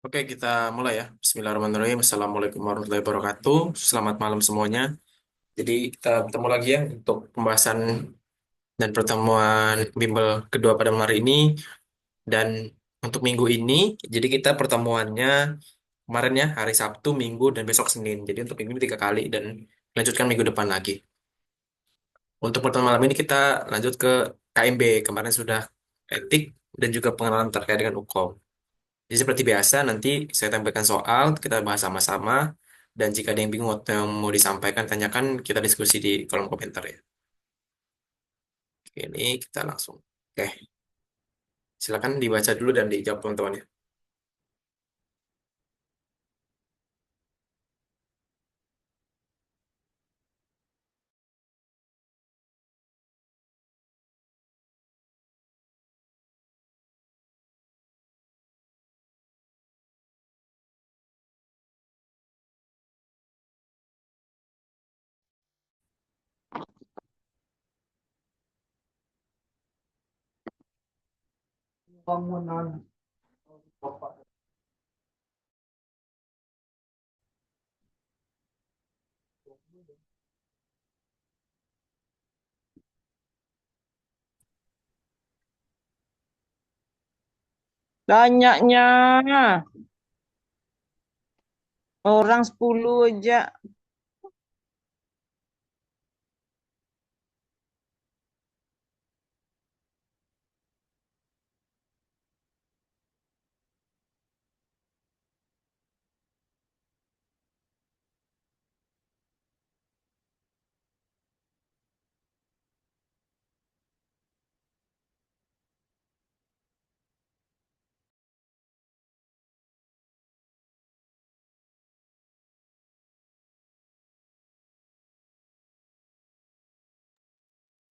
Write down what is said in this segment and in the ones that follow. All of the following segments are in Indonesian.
Oke, kita mulai ya. Bismillahirrahmanirrahim. Assalamualaikum warahmatullahi wabarakatuh. Selamat malam semuanya. Jadi kita bertemu lagi ya untuk pembahasan dan pertemuan bimbel kedua pada malam hari ini. Dan untuk minggu ini, jadi kita pertemuannya kemarin ya, hari Sabtu, Minggu, dan besok Senin. Jadi untuk minggu ini 3 kali dan lanjutkan minggu depan lagi. Untuk pertemuan malam ini kita lanjut ke KMB. Kemarin sudah etik dan juga pengenalan terkait dengan UKOM. Jadi seperti biasa, nanti saya tampilkan soal, kita bahas sama-sama, dan jika ada yang bingung atau yang mau disampaikan, tanyakan, kita diskusi di kolom komentar ya. Oke, ini kita langsung. Oke, silakan dibaca dulu dan dijawab teman-teman ya. Banyaknya orang 10 aja.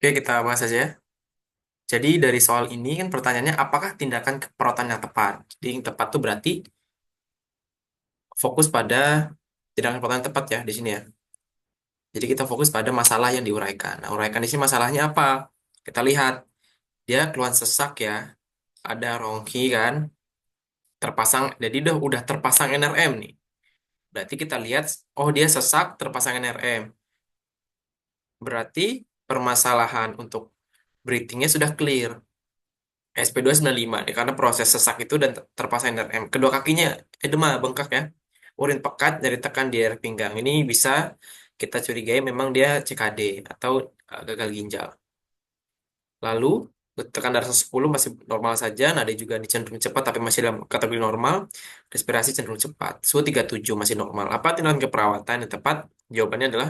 Oke, kita bahas saja ya. Jadi dari soal ini kan pertanyaannya, apakah tindakan keperawatan yang tepat? Jadi yang tepat itu berarti fokus pada tindakan keperawatan yang tepat ya di sini ya. Jadi kita fokus pada masalah yang diuraikan. Nah, uraikan di sini masalahnya apa? Kita lihat, dia keluhan sesak ya, ada rongki kan, terpasang, jadi udah terpasang NRM nih. Berarti kita lihat, oh dia sesak terpasang NRM. Berarti permasalahan untuk breathingnya sudah clear. SP295 nih, karena proses sesak itu dan terpasang NRM. Kedua kakinya edema, bengkak ya. Urin pekat dari tekan di daerah pinggang. Ini bisa kita curigai memang dia CKD atau gagal ginjal. Lalu tekan darah 110 masih normal saja, nada juga cenderung cepat tapi masih dalam kategori normal, respirasi cenderung cepat. Suhu 37 masih normal. Apa tindakan keperawatan yang tepat? Jawabannya adalah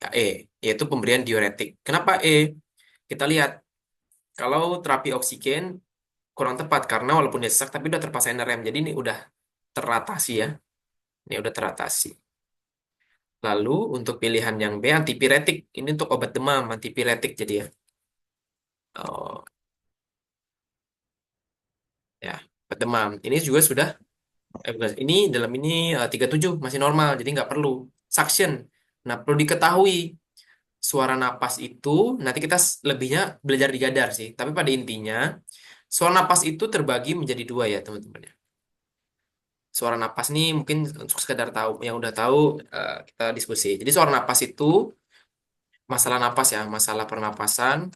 ya, E, yaitu pemberian diuretik. Kenapa E? Kita lihat kalau terapi oksigen kurang tepat karena walaupun dia sesak tapi udah terpasang rem. Jadi ini udah teratasi ya. Ini udah teratasi. Lalu untuk pilihan yang B antipiretik. Ini untuk obat demam antipiretik jadi ya. Oh, ya, obat demam. Ini juga sudah bukan. Ini dalam ini 37 masih normal, jadi nggak perlu suction. Nah, perlu diketahui suara napas itu nanti kita lebihnya belajar digadar sih. Tapi pada intinya suara napas itu terbagi menjadi dua ya teman-teman ya. Suara napas nih mungkin untuk sekedar tahu yang udah tahu kita diskusi. Jadi suara napas itu masalah napas ya, masalah pernapasan.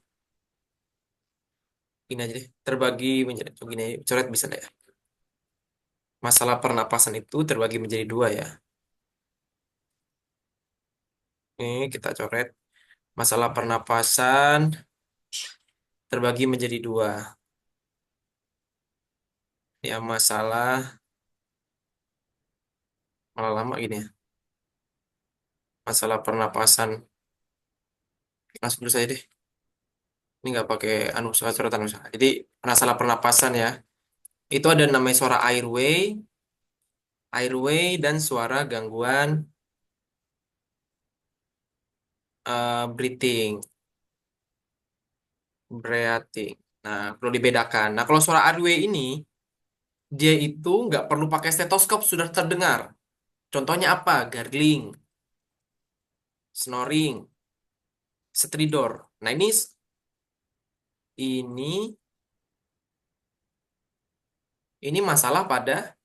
Ini aja deh terbagi menjadi gini coret bisa nggak ya? Masalah pernapasan itu terbagi menjadi dua ya. Ini kita coret. Masalah pernapasan terbagi menjadi dua. Ya, masalah malah lama gini ya. Masalah pernapasan. Langsung dulu saja deh. Ini nggak pakai anu coretan usaha. Jadi masalah pernapasan ya. Itu ada namanya suara airway dan suara gangguan breathing, breathing. Nah, perlu dibedakan. Nah, kalau suara airway ini dia itu nggak perlu pakai stetoskop sudah terdengar. Contohnya apa? Gargling, snoring, stridor. Nah, ini masalah pada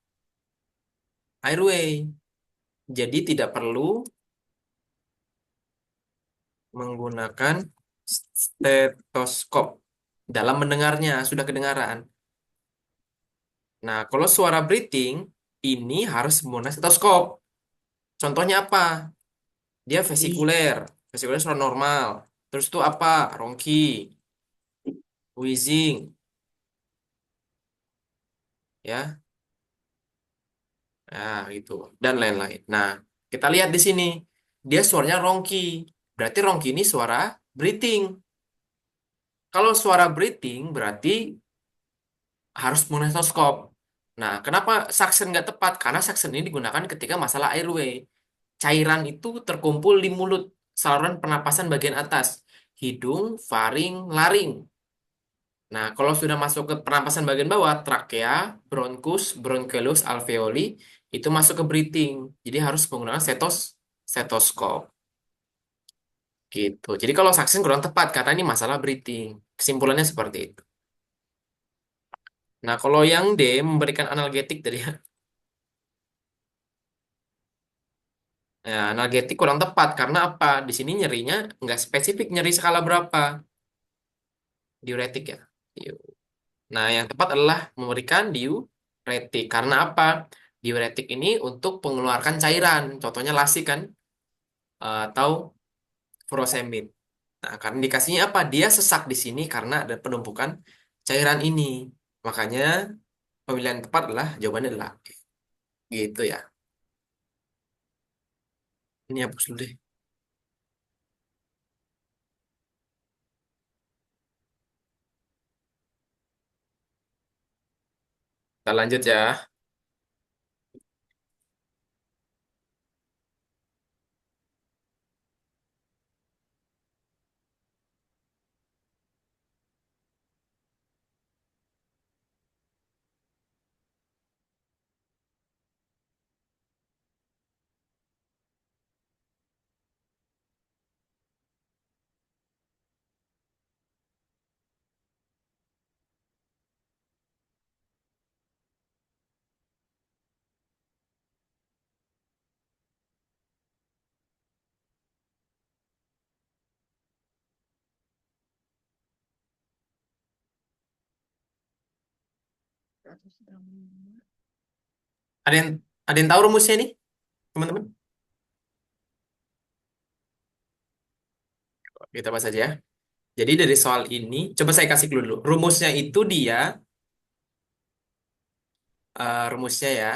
airway. Jadi tidak perlu menggunakan stetoskop dalam mendengarnya, sudah kedengaran. Nah, kalau suara breathing ini harus menggunakan stetoskop. Contohnya apa? Dia vesikuler. Vesikuler suara normal. Terus itu apa? Rongki, wheezing, ya. Nah, gitu. Dan lain-lain. Nah, kita lihat di sini. Dia suaranya rongki. Berarti rongki ini suara breathing. Kalau suara breathing berarti harus menggunakan stetoskop. Nah, kenapa suction nggak tepat? Karena suction ini digunakan ketika masalah airway. Cairan itu terkumpul di mulut, saluran pernapasan bagian atas, hidung, faring, laring. Nah, kalau sudah masuk ke pernapasan bagian bawah, trakea, bronkus, bronchulus, alveoli, itu masuk ke breathing. Jadi harus menggunakan stetoskop. Gitu. Jadi kalau suction kurang tepat karena ini masalah breathing. Kesimpulannya seperti itu. Nah, kalau yang D memberikan analgetik dari ya, analgetik kurang tepat karena apa? Di sini nyerinya nggak spesifik nyeri skala berapa diuretik ya. Nah, yang tepat adalah memberikan diuretik. Karena apa? Diuretik ini untuk mengeluarkan cairan. Contohnya lasik kan, atau furosemid. Nah, karena indikasinya apa? Dia sesak di sini karena ada penumpukan cairan ini. Makanya pemilihan tepat adalah jawabannya adalah gitu ya. Ini hapus dulu deh. Kita lanjut ya. Ada yang ada yang tahu rumusnya nih, teman-teman? Kita bahas aja ya. Jadi dari soal ini, coba saya kasih clue dulu. Rumusnya itu dia, rumusnya ya.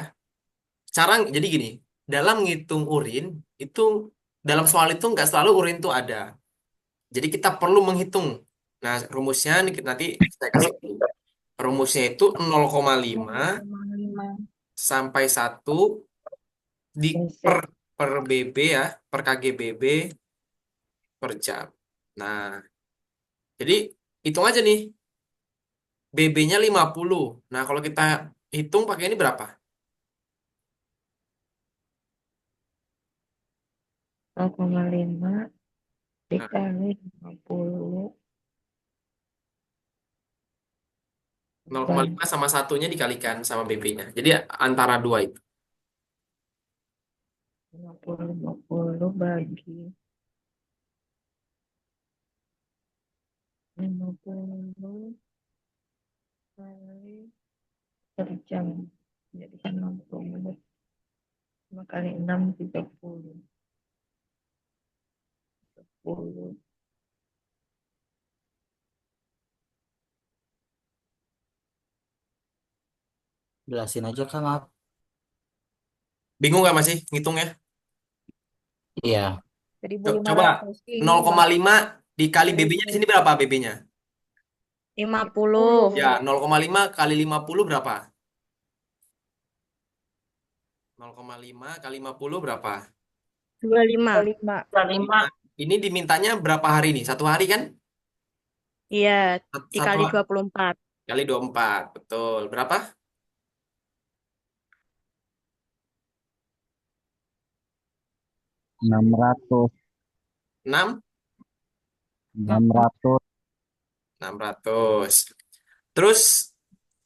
Jadi gini, dalam ngitung urin itu dalam soal itu nggak selalu urin itu ada. Jadi kita perlu menghitung. Nah, rumusnya nanti saya kasih dulu. Rumusnya itu 0,5 sampai 1 di per Cc. per BB ya, per kgbb per jam. Nah, jadi hitung aja nih, BB-nya 50. Nah, kalau kita hitung pakai ini berapa? 0,5 Nah, dikali 50 0,5 bagi sama satunya dikalikan sama BB-nya. Jadi antara dua itu. 50 bagi 50 kali per jam. Jadi kan 60 5 kali 6 30. 10. Jelasin aja Kak, maaf. Bingung nggak masih ngitungnya? Iya, Seribu lima Coba ratus ini Bang. 0,5 dikali BB-nya di sini berapa BB-nya? 50. Ya, 0,5 kali 50 berapa? 0,5 kali 50 berapa? 25. 5. Ini dimintanya berapa hari nih? Satu hari kan? Iya, Satu dikali 24. kali 24. Betul. Berapa? 600, 6? 600. 600. Terus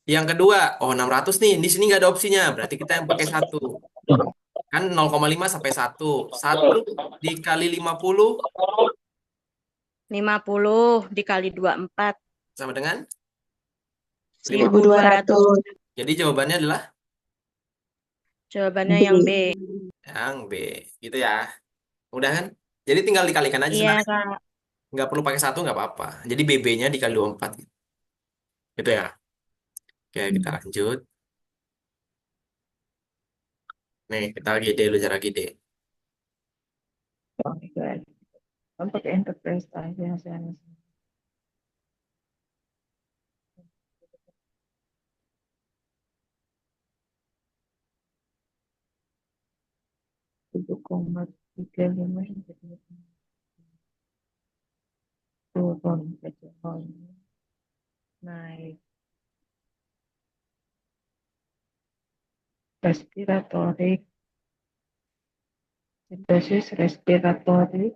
yang kedua, oh 600 nih. Di sini nggak ada opsinya. Berarti kita yang pakai satu. Kan 0,5 sampai 1. 1 dikali 50 50 dikali 24. sama dengan 50. 1.200. Jadi jawabannya adalah Jawabannya yang B. yang B. Gitu ya. Mudah kan? Jadi tinggal dikalikan aja Iya, sebenarnya. Kak. Nggak perlu pakai satu, nggak apa-apa. Jadi BB-nya dikali 24. Gitu ya. Oke, kita lanjut. Nih, kita lagi deh, lu cara gede. Oh, good. Kan pakai interpretasi hasilnya. 7,35 turun ke bawah. Naik respiratorik, sintesis respiratorik,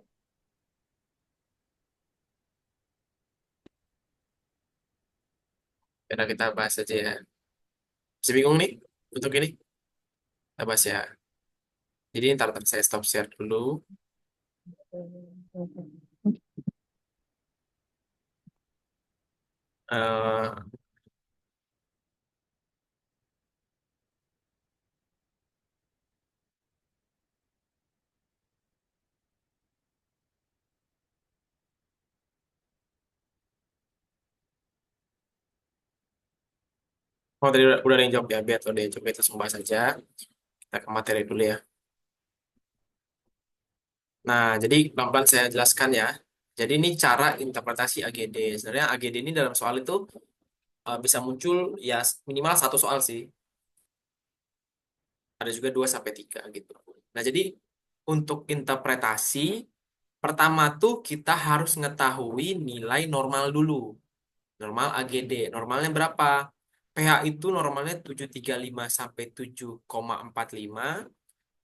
Kita bahas aja ya. Masih bingung nih untuk ini? Kita bahas ya. Jadi ntar saya stop share dulu. Eh, oh tadi udah ada yang jawab ya, biar ada yang coba kita langsung bahas aja. Kita ke materi dulu ya. Nah, jadi pelan-pelan saya jelaskan ya. Jadi ini cara interpretasi AGD. Sebenarnya AGD ini dalam soal itu bisa muncul ya minimal satu soal sih. Ada juga 2 sampai 3 gitu. Nah, jadi untuk interpretasi pertama tuh kita harus mengetahui nilai normal dulu. Normal AGD. Normalnya berapa? pH itu normalnya 7,35 sampai 7,45,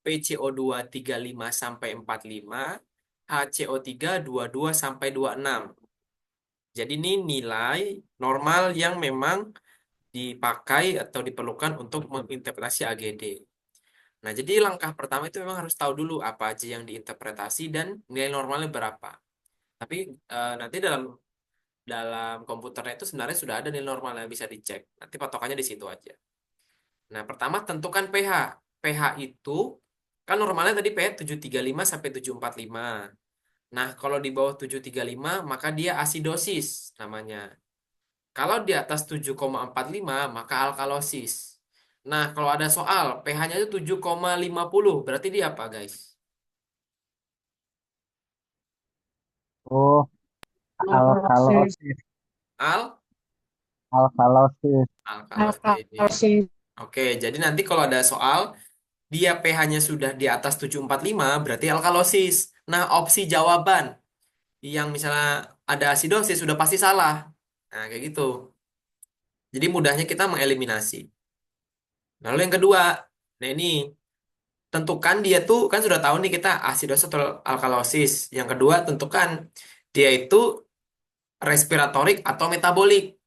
PCO2 35 sampai 45, HCO3 22 sampai 26. Jadi ini nilai normal yang memang dipakai atau diperlukan untuk menginterpretasi AGD. Nah, jadi langkah pertama itu memang harus tahu dulu apa aja yang diinterpretasi dan nilai normalnya berapa. Tapi nanti dalam dalam komputernya itu sebenarnya sudah ada nilai normal yang bisa dicek. Nanti patokannya di situ aja. Nah, pertama tentukan pH. pH itu kan normalnya tadi pH 7,35 sampai 7,45. Nah, kalau di bawah 7,35 maka dia asidosis namanya. Kalau di atas 7,45 maka alkalosis. Nah, kalau ada soal pH-nya itu 7,50 berarti dia apa, guys? Oh, alkalosis. Al Alkalosis. alkalosis. Oke, jadi nanti kalau ada soal dia pH-nya sudah di atas 7,45 berarti alkalosis. Nah, opsi jawaban yang misalnya ada asidosis sudah pasti salah. Nah, kayak gitu. Jadi mudahnya kita mengeliminasi. Lalu yang kedua, nah ini tentukan dia tuh kan sudah tahu nih kita asidosis atau alkalosis. Yang kedua tentukan dia itu respiratorik atau metabolik.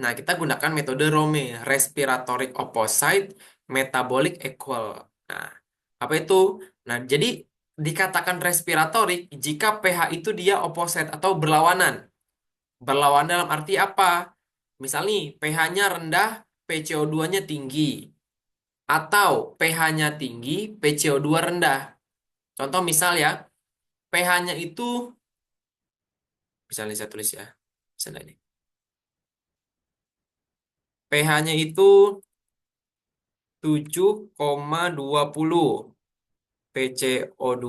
Nah, kita gunakan metode Rome, respiratorik opposite, metabolic equal. Nah, apa itu? Nah, jadi dikatakan respiratorik jika pH itu dia opposite atau berlawanan. Berlawanan dalam arti apa? Misal nih, pH-nya rendah, PCO2-nya tinggi. Atau pH-nya tinggi, PCO2 rendah. Contoh misal ya, pH-nya itu, misalnya saya tulis ya, misalnya ini. pH-nya itu 7,20. PCO2,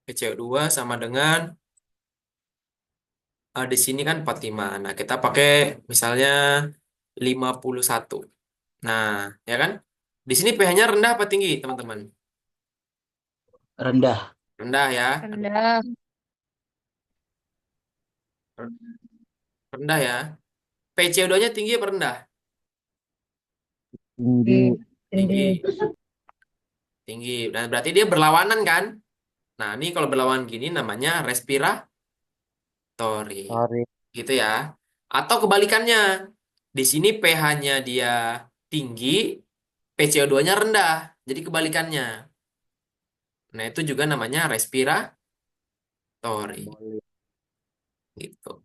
PCO2 sama dengan di sini kan 45. Nah, kita pakai misalnya 51. Nah, ya kan? Di sini pH-nya rendah apa tinggi, teman-teman? Rendah. Rendah ya. Rendah. Rendah ya. PCO2-nya tinggi apa rendah? Tinggi. Tinggi. Tinggi. Dan berarti dia berlawanan kan? Nah, ini kalau berlawanan gini namanya respiratory. Sorry. Gitu ya. Atau kebalikannya. Di sini pH-nya dia tinggi, PCO2-nya rendah. Jadi kebalikannya. Nah, itu juga namanya respiratory. Boleh. Gitu.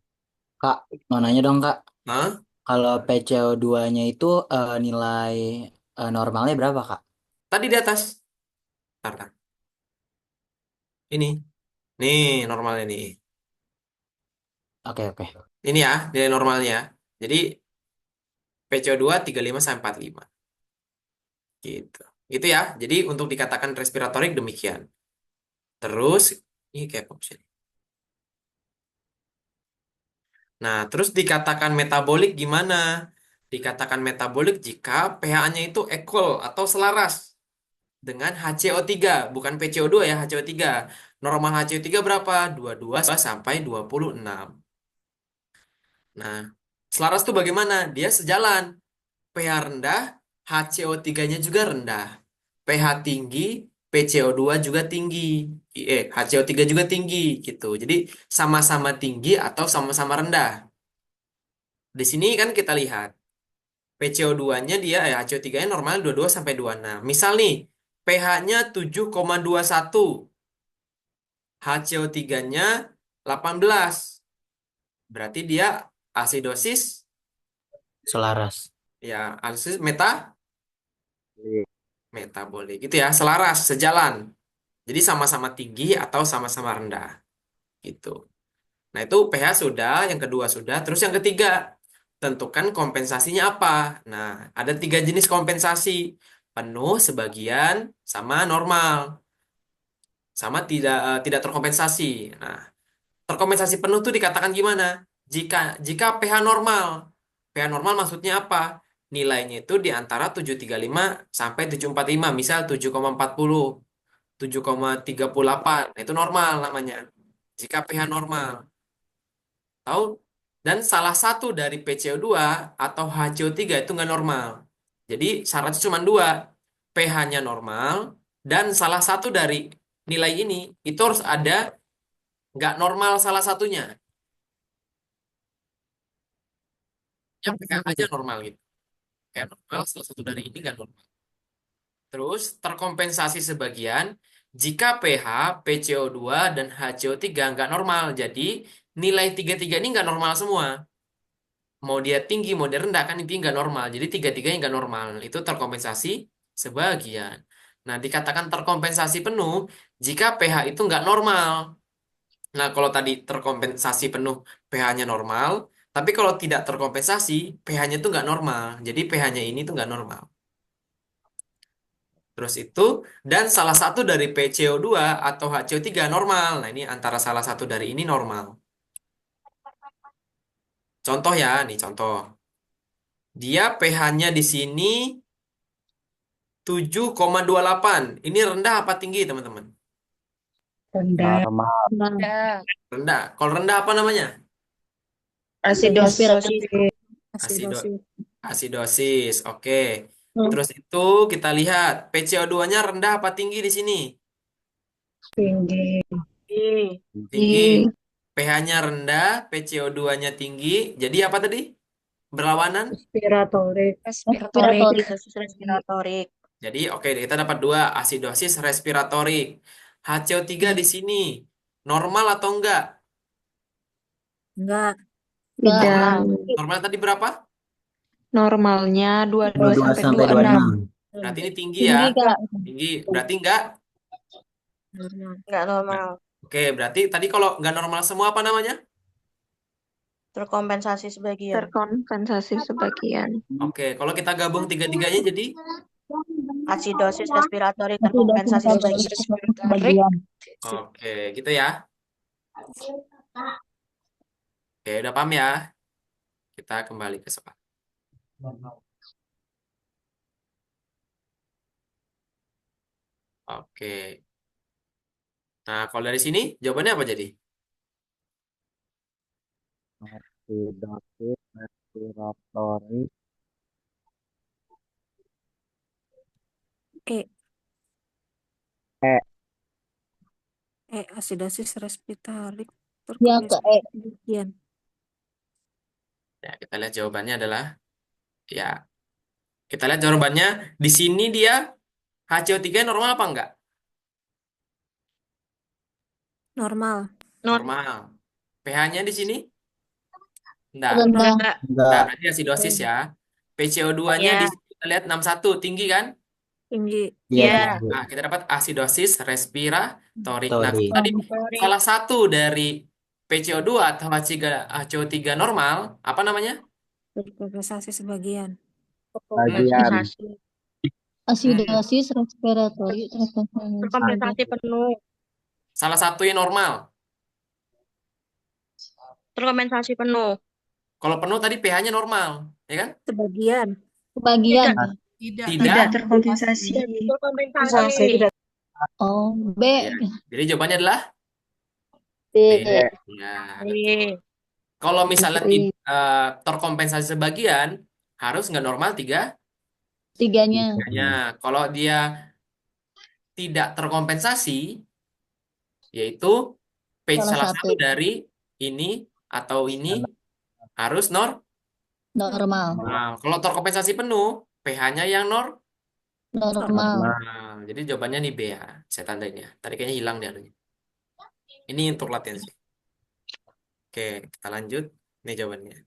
Kak, mau nanya dong Kak, Hah? kalau PCO2-nya itu nilai normalnya berapa Kak? Tadi di atas. Ntar, ntar. Ini. Nih normalnya nih. Oke, oke. Ini ya, nilai normalnya. Jadi PCO2 35 sampai 45. Gitu. Gitu ya. Jadi untuk dikatakan respiratorik demikian. Terus ini kayak pop sih. Nah, terus dikatakan metabolik gimana? Dikatakan metabolik jika pH-nya itu equal atau selaras dengan HCO3, bukan PCO2 ya, HCO3. Normal HCO3 berapa? 22 sampai 26. Nah, selaras tuh bagaimana? Dia sejalan. pH rendah, HCO3-nya juga rendah. pH tinggi, PCO2 juga tinggi. HCO3 juga tinggi gitu. Jadi sama-sama tinggi atau sama-sama rendah. Di sini kan kita lihat PCO2-nya dia HCO3-nya normal 22 sampai 26. Misal nih, pH-nya 7,21, HCO3-nya 18. Berarti dia asidosis Selaras. ya asidosis metabolik gitu ya, selaras, sejalan. Jadi sama-sama tinggi atau sama-sama rendah gitu. Nah, itu pH sudah, yang kedua sudah, terus yang ketiga, tentukan kompensasinya apa. Nah, ada 3 jenis kompensasi. Penuh, sebagian, sama normal. Sama tidak terkompensasi. Nah, terkompensasi penuh itu dikatakan gimana? Jika jika pH normal. pH normal maksudnya apa? Nilainya itu di antara 7,35 sampai 7,45. Misal 7,40, 7,38. Nah, itu normal namanya. Jika pH normal. Tahu? Dan salah satu dari PCO2 atau HCO3 itu nggak normal. Jadi syaratnya cuma dua. pH-nya normal dan salah satu dari nilai ini itu harus ada nggak normal salah satunya. Yang pH aja normal gitu. Kayak normal, salah satu dari ini nggak normal. Terus terkompensasi sebagian jika pH, PCO2, dan HCO3 nggak normal. Jadi nilai tiga-tiga ini nggak normal semua. Mau dia tinggi, mau dia rendah kan intinya nggak normal. Jadi tiga-tiganya nggak normal. Itu terkompensasi sebagian. Nah, dikatakan terkompensasi penuh jika pH itu nggak normal. Nah, kalau tadi terkompensasi penuh pH-nya normal, tapi kalau tidak terkompensasi pH-nya itu nggak normal. Jadi pH-nya ini tuh nggak normal. Terus itu, dan salah satu dari PCO2 atau HCO3 normal. Nah, ini antara salah satu dari ini normal. Contoh ya, nih contoh. Dia pH-nya di sini 7,28. Ini rendah apa tinggi, teman-teman? Rendah. Normal. Rendah. Kalau rendah apa namanya? Asidosis. Asido asidosis. Oke. Terus itu kita lihat PCO2-nya rendah apa tinggi di sini? Tinggi. Tinggi. pH-nya rendah, PCO2-nya tinggi. Jadi apa tadi? Berlawanan? Respiratorik. Respiratorik. Jadi oke kita dapat dua asidosis respiratorik. HCO3 di sini normal atau enggak? Enggak. Tidak. Normal tadi berapa? Normalnya 22 22 sampai sampai 26. 26. Berarti ini tinggi ya. Tinggi. Berarti enggak? Enggak normal. Oke, berarti tadi kalau enggak normal semua apa namanya? Terkompensasi sebagian. Terkompensasi sebagian. Oke, kalau kita gabung tiga-tiganya jadi Asidosis respiratorik terkompensasi sebagian. oke, gitu ya. Oke, udah paham ya. Kita kembali ke soal. Oke. Nah, kalau dari sini jawabannya apa jadi? Asidosis respiratorik. E. E. Asidosis respiratorik Ya ke E. sebagian. Ya, kita lihat jawabannya adalah ya Kita lihat jawabannya. Di sini dia HCO3 normal apa enggak? Normal. Normal. pH-nya di sini? Enggak. Rendah. Enggak. Nah, Enggak. berarti asidosis ya. PCO2-nya di Ya. sini kita lihat 61, tinggi kan? Tinggi. Iya, Ya. tinggi. Nah, kita dapat asidosis respiratorik. Nah, Sorry. tadi Sorry. salah satu dari PCO2 atau HCO3 normal, apa namanya? Berkompensasi sebagian. Bagian. Kompensasi. Asidosis respiratori Terkompensasi penuh. Salah satu yang normal. Terkompensasi penuh. Kalau penuh tadi pH-nya normal, ya kan? Sebagian. Kebagian. Tidak. terkompensasi. Terkompensasi. Oh, B. Ya. Jadi jawabannya adalah B. B. B. Ya, B. betul. Kalau misalnya Putri. terkompensasi sebagian, harus nggak normal Tiganya. tiganya. Kalau dia tidak terkompensasi, yaitu page Salah salah satu. satu dari ini atau ini harus Normal. normal. Kalau terkompensasi penuh, pH-nya yang Normal. normal. Jadi jawabannya nih B ya. Saya tandain ya. Tadi kayaknya hilang deh anunya. Ini untuk latihan sih. Oke, kita lanjut. Ini jawabannya.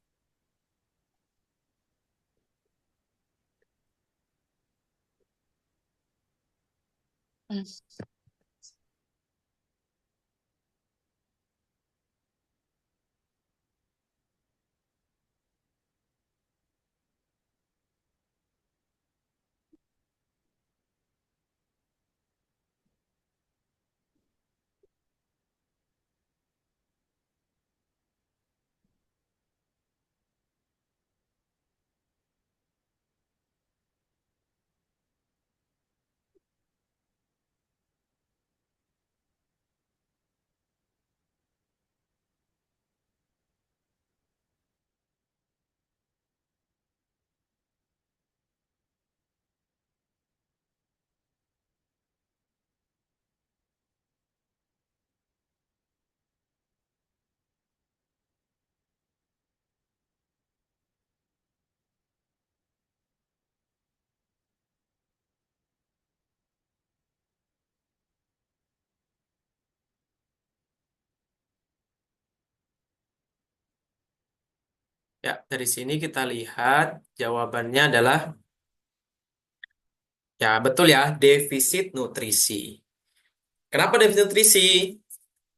Ya, dari sini kita lihat jawabannya adalah ya betul ya, defisit nutrisi. Kenapa defisit nutrisi?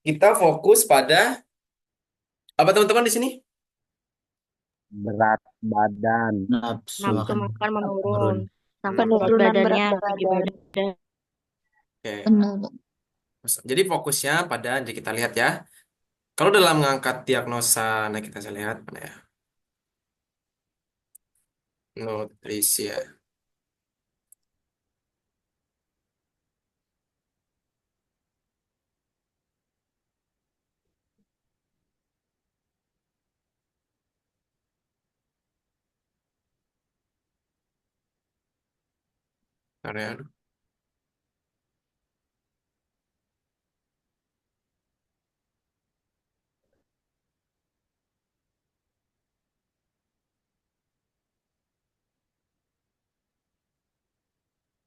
Kita fokus pada apa teman-teman di sini? Berat badan. Nafsu Nafsu makan makan menurun. menurun. Sama berat Penurunan badannya berat tinggi badan. badan. Oke. Benar. Jadi fokusnya pada, jadi kita lihat ya. Kalau dalam mengangkat diagnosa, nah kita bisa lihat mana ya? Nutrisi ya. Bentar ya.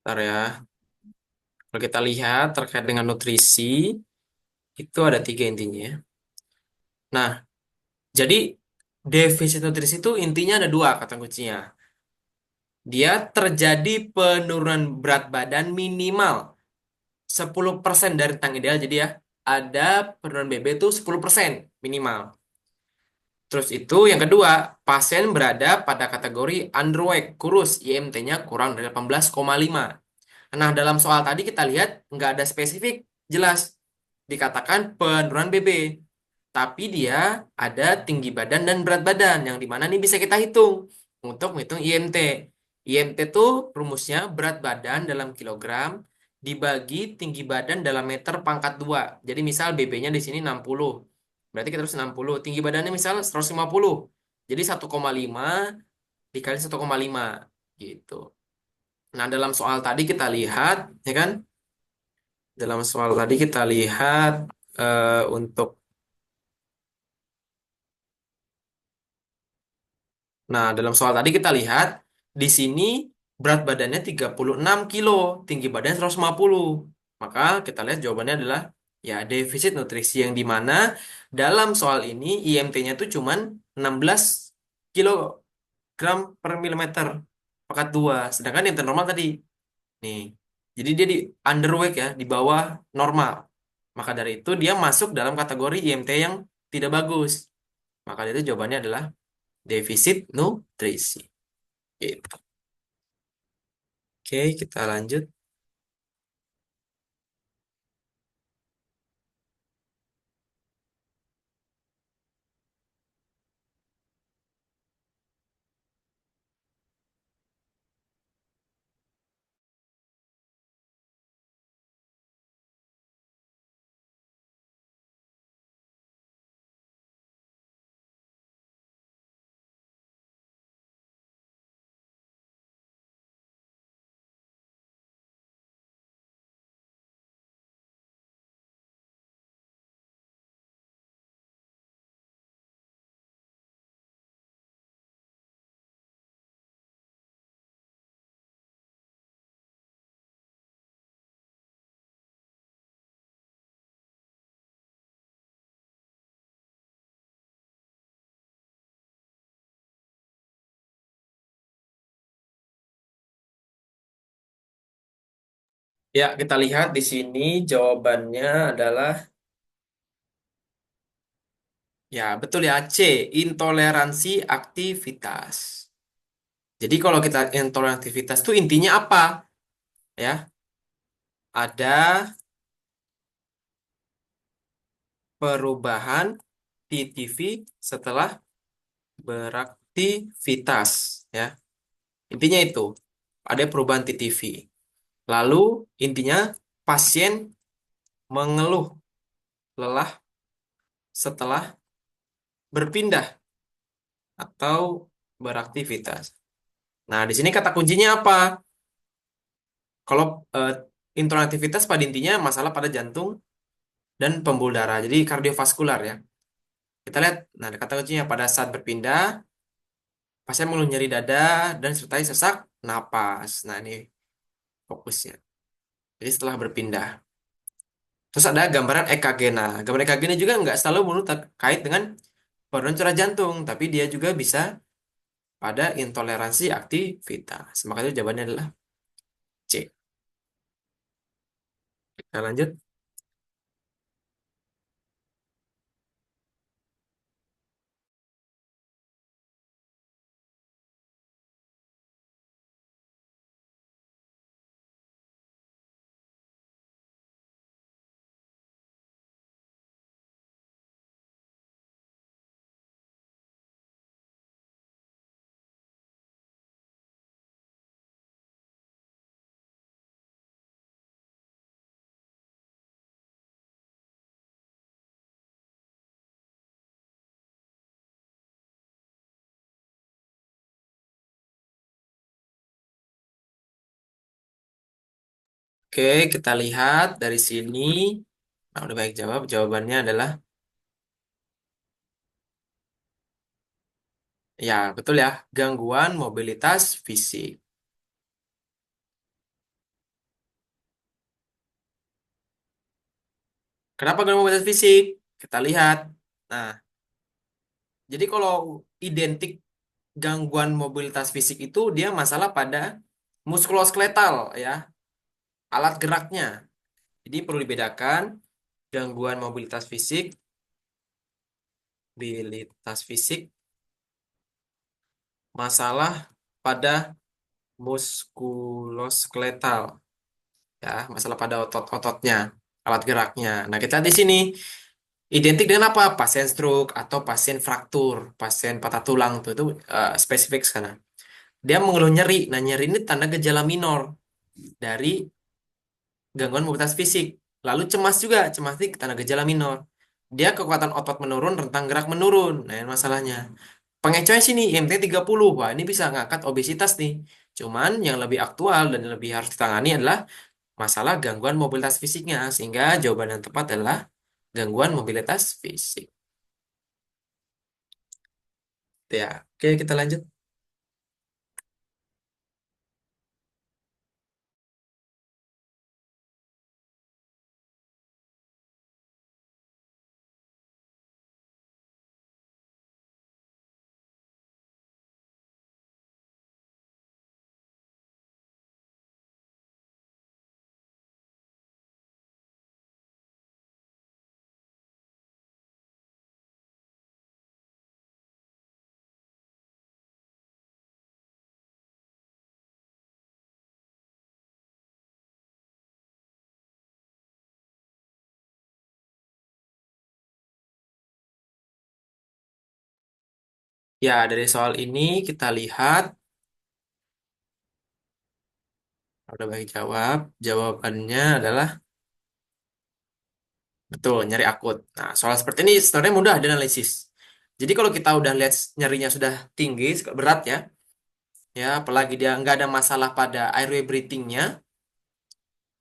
Bentar ya. Kalau kita lihat terkait dengan nutrisi, itu ada tiga intinya ya. Nah, jadi defisit nutrisi itu intinya ada dua kata kuncinya. Dia terjadi penurunan berat badan minimal 10% dari tang ideal. Jadi ya, ada penurunan BB itu 10% minimal. Terus itu yang kedua, pasien berada pada kategori underweight, kurus, IMT-nya kurang dari 18,5. Nah, dalam soal tadi kita lihat nggak ada spesifik, jelas. Dikatakan penurunan BB. Tapi dia ada tinggi badan dan berat badan, yang dimana nih bisa kita hitung untuk menghitung IMT. IMT itu rumusnya berat badan dalam kilogram dibagi tinggi badan dalam meter pangkat 2. Jadi misal BB-nya di sini 60. Berarti kita harus 60. Tinggi badannya misal 150. Jadi 1,5 dikali 1,5 gitu. Nah, dalam soal tadi kita lihat, ya kan? Dalam soal tadi kita lihat untuk Nah, dalam soal tadi kita lihat di sini berat badannya 36 kilo, tinggi badannya 150. Maka kita lihat jawabannya adalah ya defisit nutrisi yang dimana dalam soal ini IMT-nya tuh cuman 16 kilogram per milimeter pangkat 2. Sedangkan IMT normal tadi, nih. Jadi dia di underweight ya, di bawah normal. Maka dari itu dia masuk dalam kategori IMT yang tidak bagus. Maka dari itu jawabannya adalah defisit nutrisi. Gitu. Oke, kita lanjut. Ya, kita lihat di sini jawabannya adalah ya, betul ya C, intoleransi aktivitas. Jadi kalau kita intoleransi aktivitas itu intinya apa? Ya, ada perubahan TTV setelah beraktivitas ya. Intinya itu, ada perubahan TTV. Lalu intinya pasien mengeluh lelah setelah berpindah atau beraktivitas. Nah, di sini kata kuncinya apa? Kalau eh, intoleransivitas pada intinya masalah pada jantung dan pembuluh darah. Jadi kardiovaskular ya. Kita lihat, nah kata kuncinya pada saat berpindah, pasien mengeluh nyeri dada dan sertai sesak napas. Nah ini fokusnya. Jadi setelah berpindah. Terus ada gambaran EKG. Nah, gambaran EKG ini juga nggak selalu melulu terkait dengan penurunan curah jantung, tapi dia juga bisa pada intoleransi aktivitas. Maka itu jawabannya adalah C. Kita lanjut. Oke, kita lihat dari sini. Nah, udah baik jawab. Jawabannya adalah ya, betul ya. Gangguan mobilitas fisik. Kenapa gangguan mobilitas fisik? Kita lihat. Nah, jadi kalau identik gangguan mobilitas fisik itu dia masalah pada muskuloskeletal ya, alat geraknya. Jadi perlu dibedakan gangguan mobilitas fisik, masalah pada muskuloskeletal ya, masalah pada otot-ototnya, alat geraknya. Nah, kita lihat di sini identik dengan apa? Pasien stroke atau pasien fraktur, pasien patah tulang itu spesifik sekarang. Dia mengeluh nyeri. Nah, nyeri ini tanda gejala minor dari gangguan mobilitas fisik. Lalu cemas juga, cemas itu tanda gejala minor. Dia kekuatan otot menurun, rentang gerak menurun. Nah, ini masalahnya. Pengecohnya sini IMT 30. Wah, ini bisa ngangkat obesitas nih. Cuman yang lebih aktual dan yang lebih harus ditangani adalah masalah gangguan mobilitas fisiknya. Sehingga jawaban yang tepat adalah gangguan mobilitas fisik. Ya, oke kita lanjut. Ya, dari soal ini kita lihat, udah baik jawab. Jawabannya adalah betul, nyeri akut. Nah, soal seperti ini sebenarnya mudah dianalisis. Jadi kalau kita udah lihat nyerinya sudah tinggi, berat ya, ya apalagi dia nggak ada masalah pada airway breathing-nya,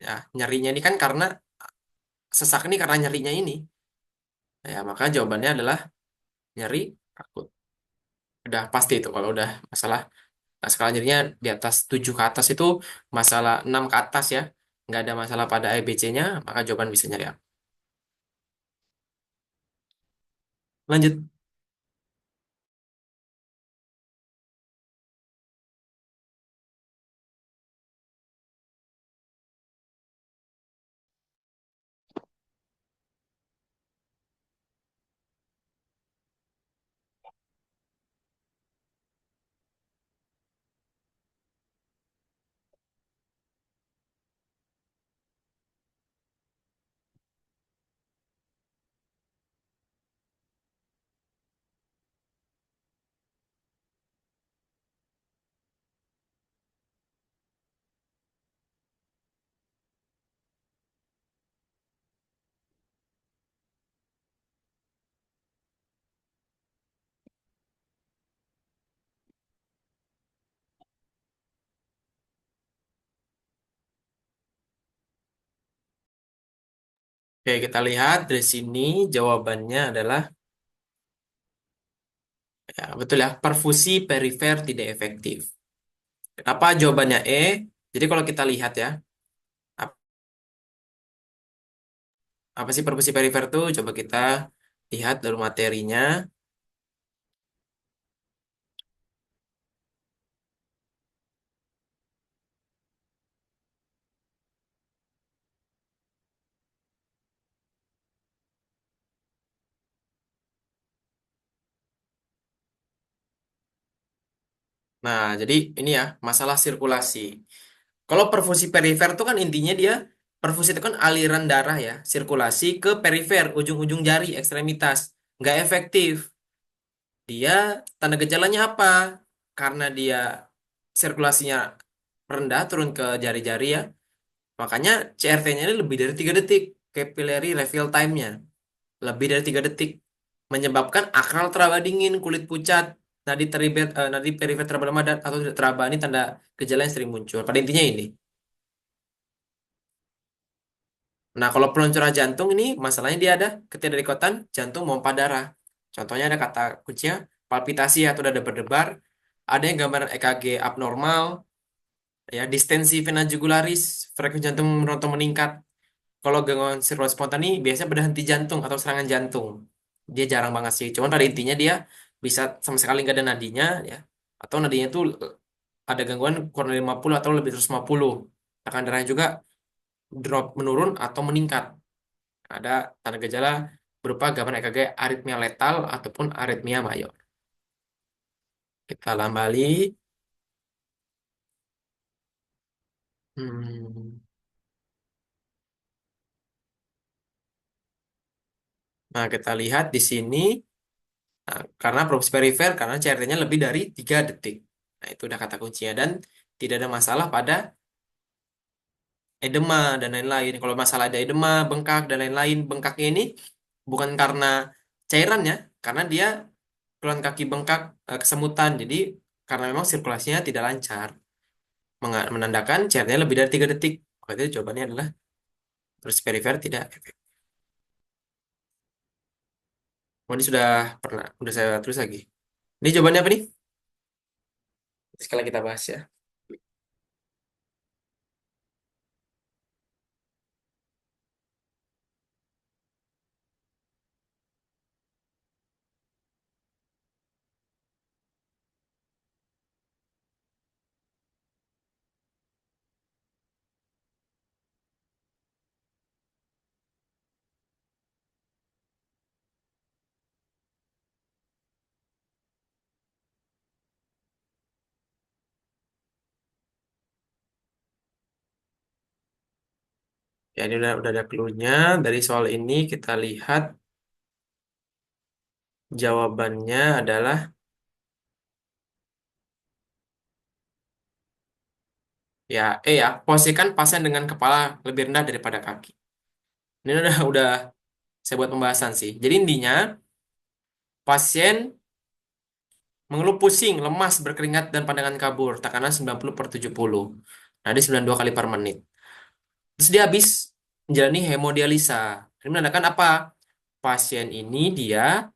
ya nyerinya ini kan karena sesak ini karena nyerinya ini, ya maka jawabannya adalah nyeri akut. Udah pasti itu kalau udah masalah. Nah, skala nyerinya di atas 7 ke atas itu masalah 6 ke atas ya. Nggak ada masalah pada ABC-nya, maka jawaban bisa nyeri akut. Lanjut. Oke, kita lihat dari sini jawabannya adalah ya, betul ya, perfusi perifer tidak efektif. Kenapa jawabannya E? Jadi kalau kita lihat ya, ap- apa sih perfusi perifer itu? Coba kita lihat dulu materinya. Nah, jadi ini ya, masalah sirkulasi. Kalau perfusi perifer itu kan intinya dia, perfusi itu kan aliran darah ya, sirkulasi ke perifer, ujung-ujung jari, ekstremitas. Nggak efektif. Dia, tanda gejalanya apa? Karena dia sirkulasinya rendah, turun ke jari-jari ya, makanya CRT-nya ini lebih dari 3 detik, capillary refill time-nya. Lebih dari 3 detik. Menyebabkan akral teraba dingin, kulit pucat, nadi perifer teraba lemah, atau tidak teraba. Ini tanda gejala yang sering muncul. Pada intinya ini. Nah, kalau peluncuran jantung ini masalahnya dia ada ketidakikatan jantung pompa darah. Contohnya ada kata kuncinya palpitasi atau dada berdebar, ada yang gambaran EKG abnormal, ya distensi vena jugularis, frekuensi jantung merontok meningkat. Kalau gangguan sirkulasi spontan ini biasanya berhenti jantung atau serangan jantung. Dia jarang banget sih. Cuman pada intinya dia bisa sama sekali nggak ada nadinya, ya. Atau nadinya itu ada gangguan kurang dari 50 atau lebih dari 150. Tekanan darahnya juga drop menurun atau meningkat. Ada tanda gejala berupa gambaran EKG aritmia letal ataupun aritmia mayor. Kita kembali. Hmm. Nah, kita lihat di sini. Nah, karena propus perifer, karena CRT-nya lebih dari 3 detik. Nah, itu udah kata kuncinya. Dan tidak ada masalah pada edema dan lain-lain. Kalau masalah ada edema, bengkak, dan lain-lain, bengkaknya ini bukan karena cairannya, karena dia keluhan kaki bengkak, kesemutan. Jadi, karena memang sirkulasinya tidak lancar. Menandakan CRT-nya lebih dari 3 detik. Berarti jawabannya adalah propus perifer tidak efektif. Oh, ini sudah pernah, udah saya tulis lagi. Ini jawabannya apa nih? Sekali kita bahas ya. Ya, ini udah ada clue-nya. Dari soal ini kita lihat jawabannya adalah Ya, ya, posisikan pasien dengan kepala lebih rendah daripada kaki. Ini udah saya buat pembahasan sih. Jadi intinya pasien mengeluh pusing, lemas, berkeringat dan pandangan kabur, tekanan 90/70. Nah, di 92 kali per menit. Terus dia habis menjalani hemodialisa. Ini menandakan apa? Pasien ini dia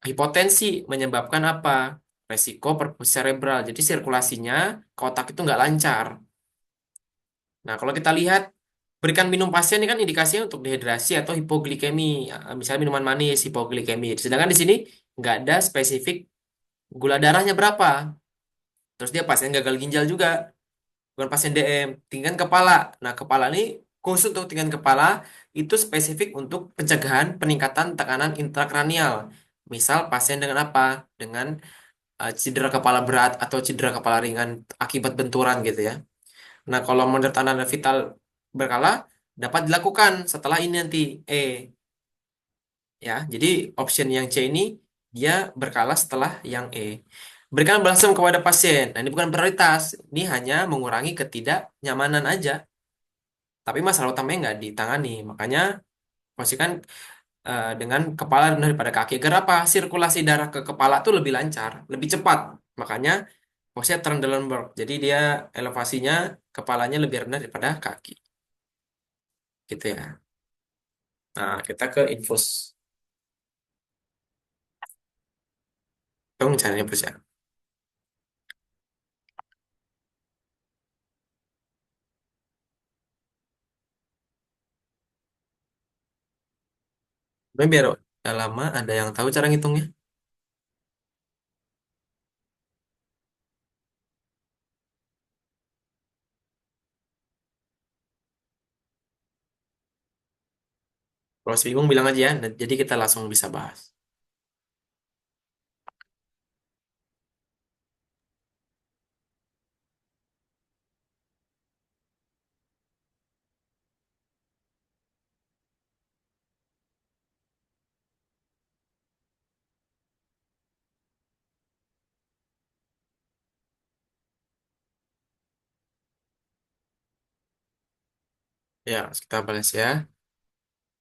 hipotensi menyebabkan apa? Resiko perfusi cerebral. Jadi sirkulasinya ke otak itu nggak lancar. Nah, kalau kita lihat berikan minum pasien ini kan indikasinya untuk dehidrasi atau hipoglikemi. Ya, misalnya minuman manis, hipoglikemi. Sedangkan di sini nggak ada spesifik gula darahnya berapa. Terus dia pasien gagal ginjal juga, bukan pasien DM. Tinggikan kepala. Nah, kepala ini khusus untuk tinggikan kepala itu spesifik untuk pencegahan peningkatan tekanan intrakranial. Misal pasien dengan apa? Dengan cedera kepala berat atau cedera kepala ringan akibat benturan gitu ya. Nah, kalau menurut tanda vital berkala dapat dilakukan setelah ini nanti E ya. Jadi option yang C ini dia berkala setelah yang E. Berikan balsam kepada pasien. Nah, ini bukan prioritas. Ini hanya mengurangi ketidaknyamanan aja. Tapi masalah utamanya nggak ditangani. Makanya pastikan dengan kepala rendah daripada kaki. Agar apa? Sirkulasi darah ke kepala tuh lebih lancar, lebih cepat. Makanya posisinya Trendelenburg. Jadi dia elevasinya kepalanya lebih rendah daripada kaki. Gitu ya. Nah, kita ke infus. Kamu caranya infus ya. Tapi biar udah lama ada yang tahu cara ngitungnya. Kalau masih bingung bilang aja ya. Jadi kita langsung bisa bahas. Ya, kita bahas ya.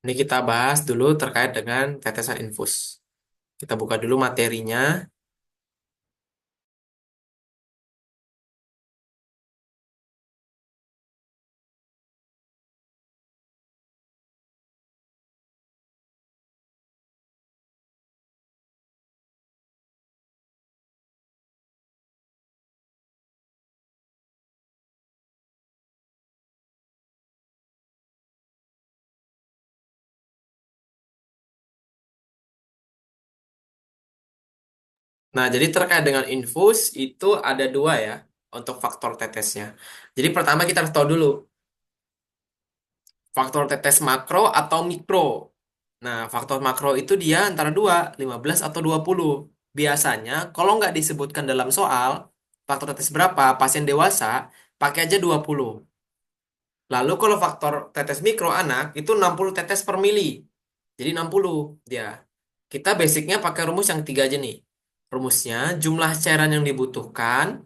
Ini kita bahas dulu terkait dengan tetesan infus. Kita buka dulu materinya. Nah, jadi terkait dengan infus itu ada dua ya untuk faktor tetesnya. Jadi pertama kita harus tahu dulu faktor tetes makro atau mikro. Nah, faktor makro itu dia antara 2, 15 atau 20. Biasanya kalau nggak disebutkan dalam soal faktor tetes berapa, pasien dewasa pakai aja 20. Lalu kalau faktor tetes mikro anak itu 60 tetes per mili. Jadi 60 dia. Kita basicnya pakai rumus yang tiga aja nih. Rumusnya jumlah cairan yang dibutuhkan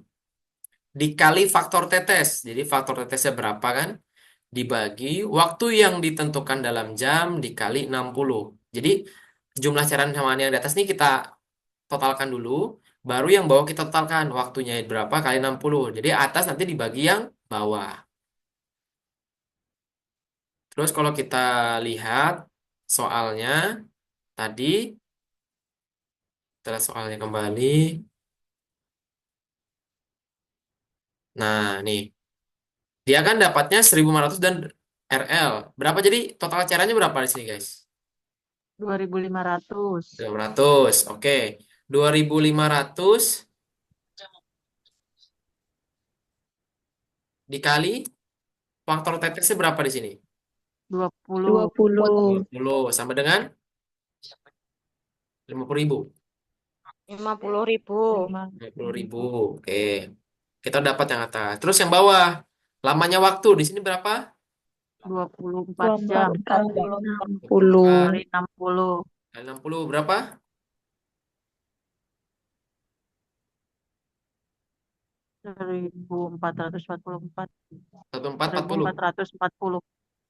dikali faktor tetes. Jadi faktor tetesnya berapa kan? Dibagi waktu yang ditentukan dalam jam dikali 60. Jadi jumlah cairan sama yang di atas ini kita totalkan dulu. Baru yang bawah kita totalkan. Waktunya berapa kali 60. Jadi atas nanti dibagi yang bawah. Terus kalau kita lihat soalnya tadi, setelah soalnya kembali. Nah, nih. Dia kan dapatnya 1.500 dan RL. Berapa jadi total cairannya berapa di sini, guys? 2.500. 2.500. Oke. 2.500 dikali faktor tetesnya berapa di sini? 20. 20. 20 sama dengan 50.000. 50.000. 50.000. Oke. Kita dapat yang atas. Terus yang bawah. Lamanya waktu di sini berapa? 24 jam 60. kali 60. Kali 60 berapa? 60. 1444. 1440. 1440.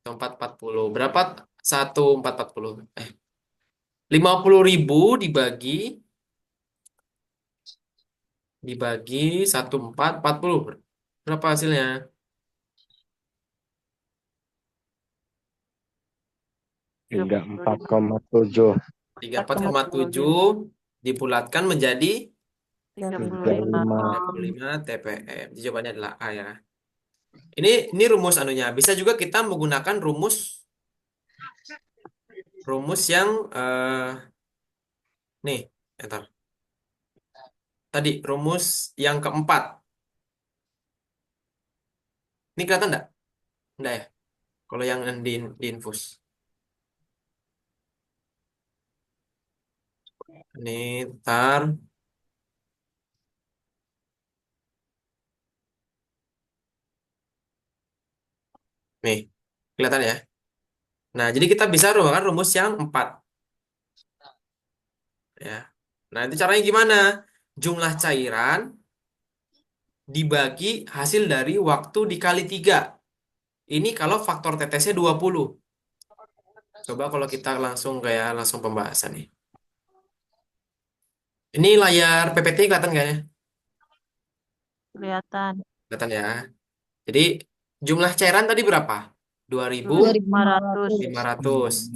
1440. Berapa? 1440. 50.000 dibagi 1440. Berapa hasilnya? 34,7. 34,7 dibulatkan menjadi 35. 35 TPM. Jadi jawabannya adalah A ya. Ini rumus anunya. Bisa juga kita menggunakan rumus yang nih, entar. Tadi rumus yang keempat. Ini kelihatan enggak? Enggak ya? Kalau yang di infus. Ini ntar. Nih, kelihatan ya? Nah, jadi kita bisa menggunakan rumus yang 4. Ya. Nah, itu caranya gimana? Jumlah cairan dibagi hasil dari waktu dikali 3. Ini kalau faktor tetesnya 20. Coba kalau kita langsung pembahasan nih. Ini layar PPT kelihatan nggak ya? Kelihatan. Kelihatan ya. Jadi jumlah cairan tadi berapa? 2.500. 2.500.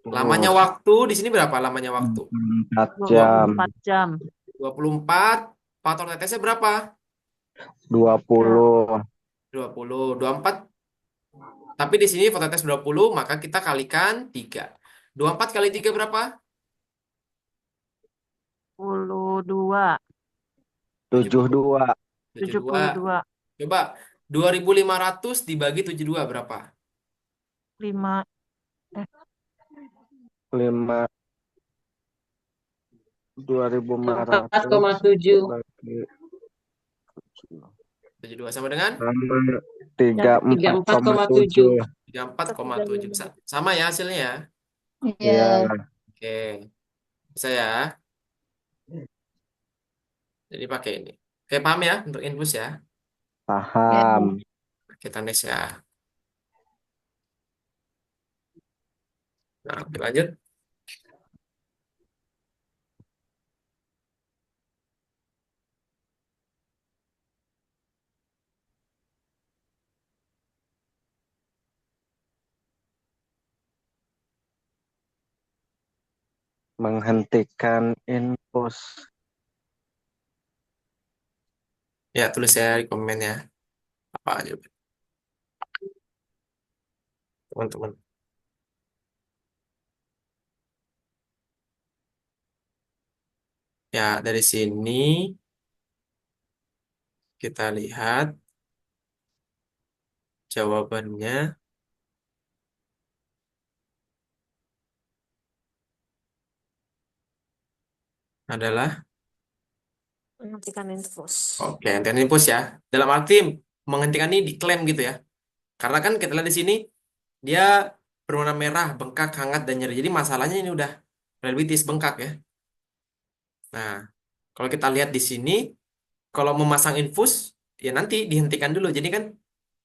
Lamanya waktu di sini berapa lamanya waktu? 4 jam. 24 jam. 24. Faktor tetesnya berapa? 20. 20. 24. Tapi di sini faktor tetes 20, maka kita kalikan 3. 24 kali 3 berapa? 72. 72. 72. 72. Coba 2.500 dibagi 72 berapa? 5. 5. 2.500 4,7. bagi 72 sama dengan sama 34,7. 34,7. Sama ya hasilnya ya? Ya, Oke. Bisa ya? Jadi pakai ini. Oke, paham ya untuk infus ya? paham. Kita next ya. Nah, oke, lanjut. Menghentikan infus. Ya, tulis ya di komen ya. Apa aja, teman-teman. Ya, dari sini kita lihat jawabannya adalah Menghentikan infus. oke, hentikan infus ya. Dalam arti menghentikan ini diklaim gitu ya. Karena kan kita lihat di sini dia berwarna merah, bengkak, hangat dan nyeri. Jadi masalahnya ini udah diabetes bengkak ya. Nah, kalau kita lihat di sini kalau memasang infus ya nanti dihentikan dulu. Jadi kan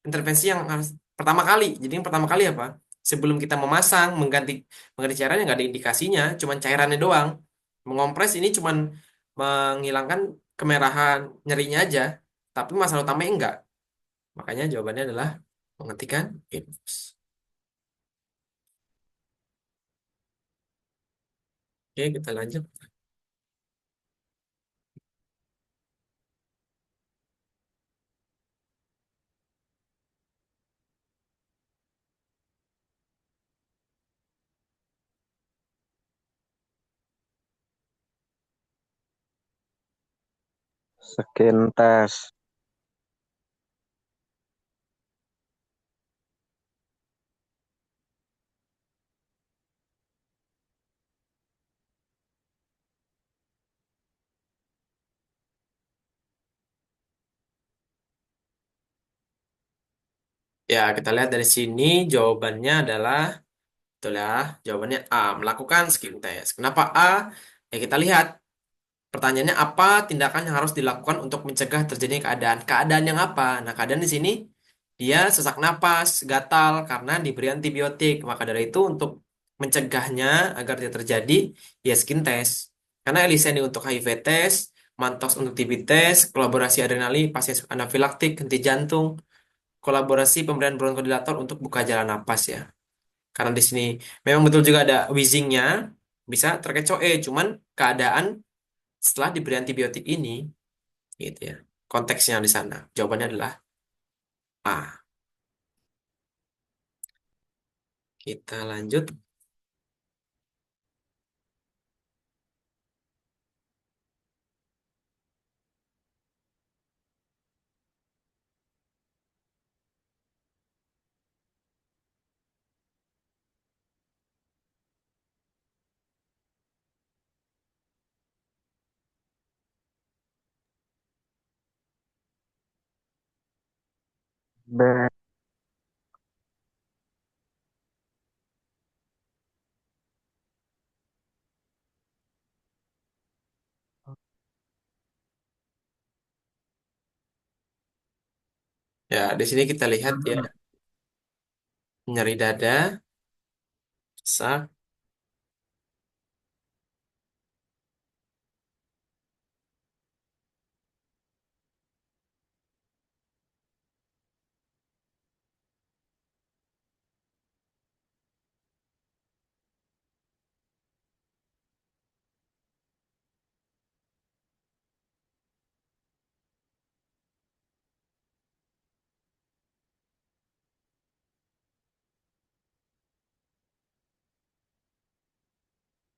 intervensi yang harus pertama kali. Jadi yang pertama kali apa? Sebelum kita memasang, mengganti cairannya nggak ada indikasinya, cuman cairannya doang. Mengompres ini cuman menghilangkan kemerahan nyerinya aja, tapi masalah utamanya enggak. Makanya jawabannya adalah menghentikan infus. Oke, kita lanjut. Skin test. Ya, kita lihat dari sini jawabannya adalah betul ya. Jawabannya A, melakukan skin test. Kenapa A? Ya kita lihat. Pertanyaannya apa tindakan yang harus dilakukan untuk mencegah terjadinya keadaan? Keadaan yang apa? Nah, keadaan di sini dia sesak napas, gatal karena diberi antibiotik. Maka dari itu untuk mencegahnya agar tidak terjadi, ya skin test. Karena ELISA ini untuk HIV test, Mantos untuk TB test, kolaborasi adrenalin, pasien anafilaktik, henti jantung, kolaborasi pemberian bronkodilator untuk buka jalan napas ya. Karena di sini memang betul juga ada wheezingnya, bisa terkecoh cuman keadaan setelah diberi antibiotik ini, gitu ya. Konteksnya di sana. Jawabannya adalah A. Kita lanjut. B. Ya, di sini kita lihat ya, nyeri dada, sesak.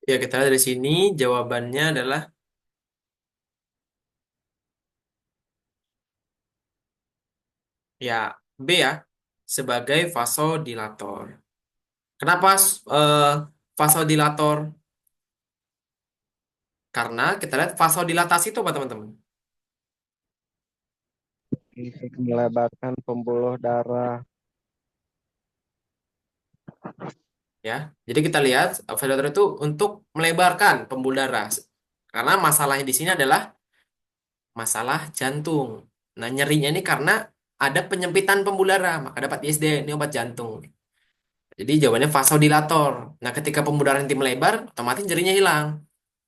Ya, kita lihat dari sini jawabannya adalah ya B ya, sebagai vasodilator. Kenapa eh, vasodilator? Karena kita lihat vasodilatasi itu apa teman-teman? Untuk melebarkan pembuluh darah. Ya, jadi kita lihat vasodilator itu untuk melebarkan pembuluh darah. Karena masalahnya di sini adalah masalah jantung. Nah, nyerinya ini karena ada penyempitan pembuluh darah, maka dapat ISD, ini obat jantung. Jadi jawabannya vasodilator. Nah, ketika pembuluh darah nanti melebar, otomatis nyerinya hilang.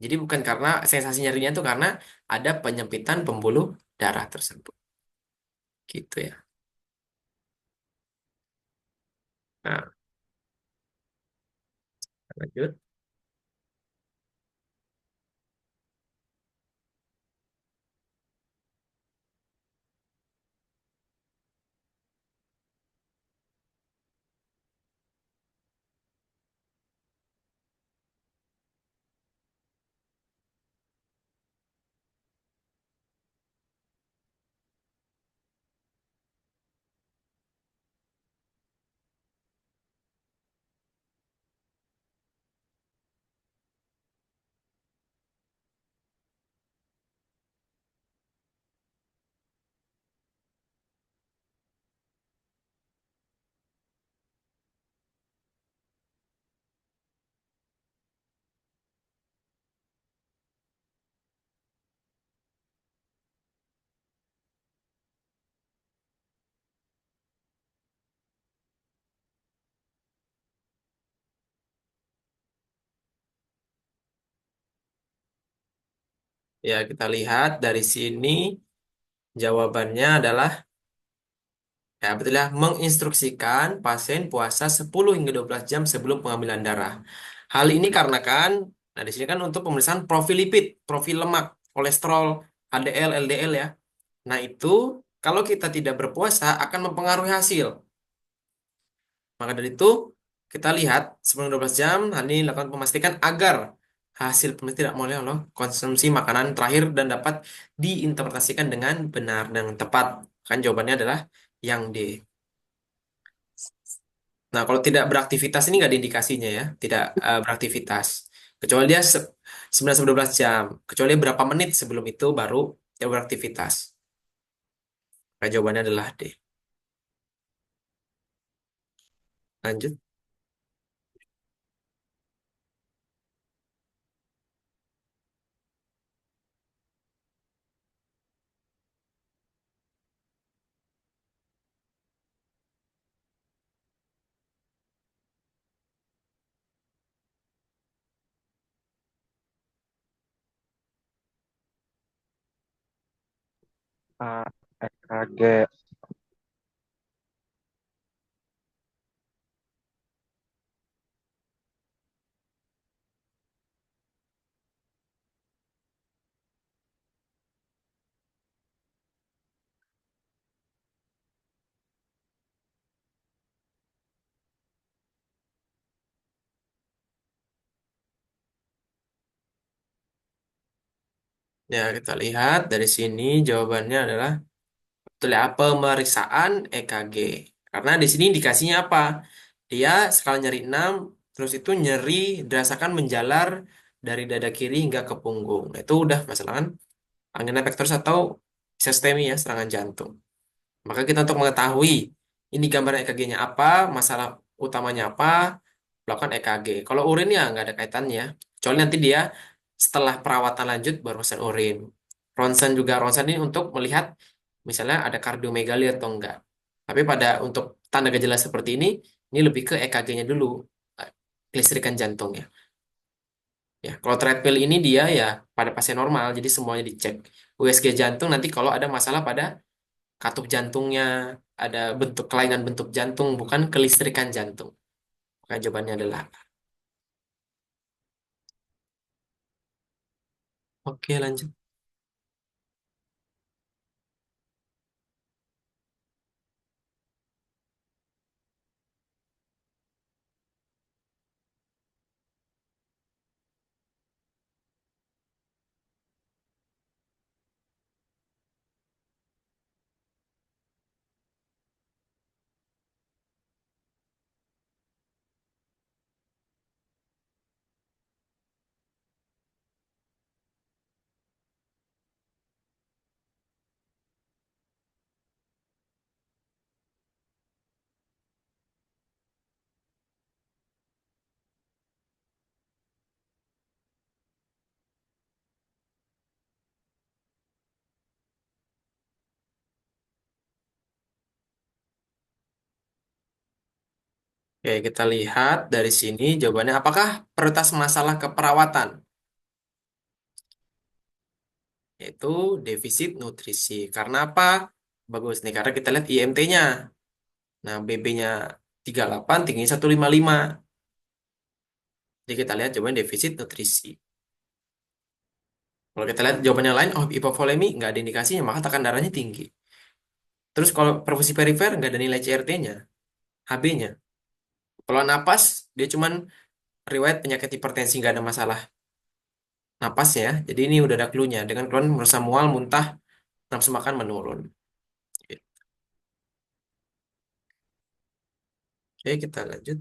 Jadi bukan karena sensasi nyerinya itu karena ada penyempitan pembuluh darah tersebut. Gitu ya. Nah, lanjut. Ya, kita lihat dari sini jawabannya adalah ya betul ya, menginstruksikan pasien puasa 10 hingga 12 jam sebelum pengambilan darah. Hal ini karena kan, nah di sini kan untuk pemeriksaan profil lipid, profil lemak, kolesterol, HDL, LDL ya. Nah itu kalau kita tidak berpuasa akan mempengaruhi hasil. Maka dari itu kita lihat sebelum 12 jam, hal ini lakukan memastikan agar hasil pemeriksaan tidak boleh loh konsumsi makanan terakhir dan dapat diinterpretasikan dengan benar dan tepat. Kan jawabannya adalah yang D. Nah, kalau tidak beraktivitas ini nggak ada indikasinya ya, tidak beraktivitas. Kecuali dia 9 sampai 12 jam. Kecuali dia berapa menit sebelum itu baru dia beraktivitas. Nah, jawabannya adalah D. Lanjut. A. EKG. Ya, kita lihat dari sini jawabannya adalah betul ya, pemeriksaan EKG. Karena di sini indikasinya apa? Dia skala nyeri 6, terus itu nyeri dirasakan menjalar dari dada kiri hingga ke punggung. Nah, itu udah masalah kan angina pectoris atau sistemi ya, serangan jantung. Maka kita untuk mengetahui ini gambaran EKG-nya apa, masalah utamanya apa, melakukan EKG. Kalau urin ya nggak ada kaitannya. Kecuali nanti dia setelah perawatan lanjut baru ronsen urin. Ronsen juga ronsen ini untuk melihat misalnya ada kardiomegali atau enggak. Tapi pada untuk tanda gejala seperti ini lebih ke EKG-nya dulu, eh, kelistrikan jantungnya. Ya, kalau treadmill ini dia ya pada pasien normal, jadi semuanya dicek. USG jantung nanti kalau ada masalah pada katup jantungnya, ada bentuk kelainan bentuk jantung, bukan kelistrikan jantung. Maka jawabannya adalah apa? Oke, lanjut. Oke, kita lihat dari sini jawabannya. Apakah prioritas masalah keperawatan? Yaitu defisit nutrisi. Karena apa? Bagus nih, karena kita lihat IMT-nya. Nah, BB-nya 38, tingginya 155. Jadi kita lihat jawabannya defisit nutrisi. Kalau kita lihat jawabannya lain, oh hipovolemi nggak ada indikasinya, maka tekanan darahnya tinggi. Terus kalau perfusi perifer nggak ada nilai CRT-nya, HB-nya. Kalau napas, dia cuman riwayat penyakit hipertensi nggak ada masalah napas ya. Jadi ini udah ada clue-nya. Dengan keluhan merasa mual, muntah, nafsu makan menurun. Oke, kita lanjut.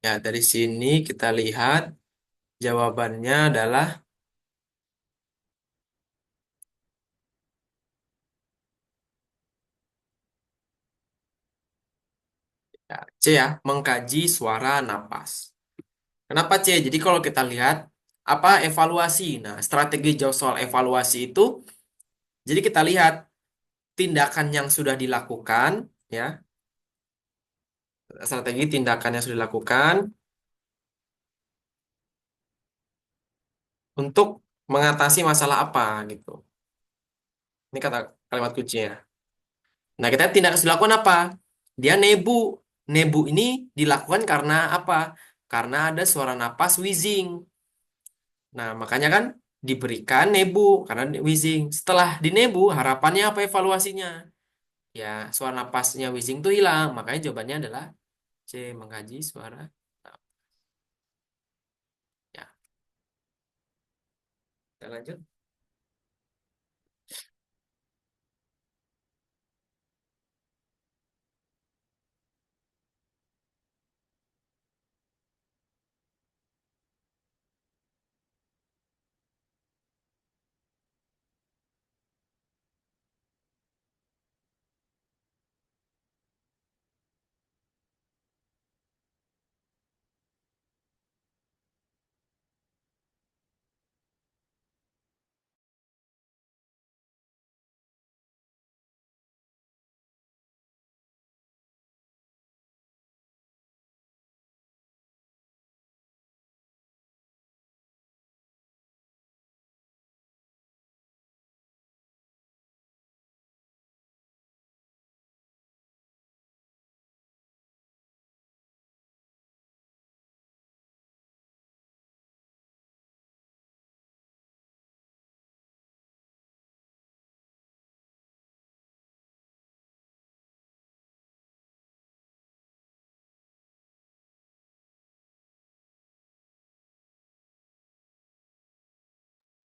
Ya, dari sini kita lihat jawabannya adalah ya, C ya, mengkaji suara napas. Kenapa C? Jadi kalau kita lihat apa evaluasi. Nah, strategi jauh soal evaluasi itu, jadi kita lihat tindakan yang sudah dilakukan, ya, strategi tindakan yang sudah dilakukan untuk mengatasi masalah apa gitu. Ini kata kalimat kuncinya. Nah, kita tindakan yang sudah dilakukan apa? Dia nebu. Nebu ini dilakukan karena apa? Karena ada suara napas wheezing. Nah, makanya kan diberikan nebu karena wheezing. Setelah dinebu, harapannya apa evaluasinya? Ya, suara napasnya wheezing itu hilang. Makanya jawabannya adalah C, mengkaji suara. Ya, kita lanjut.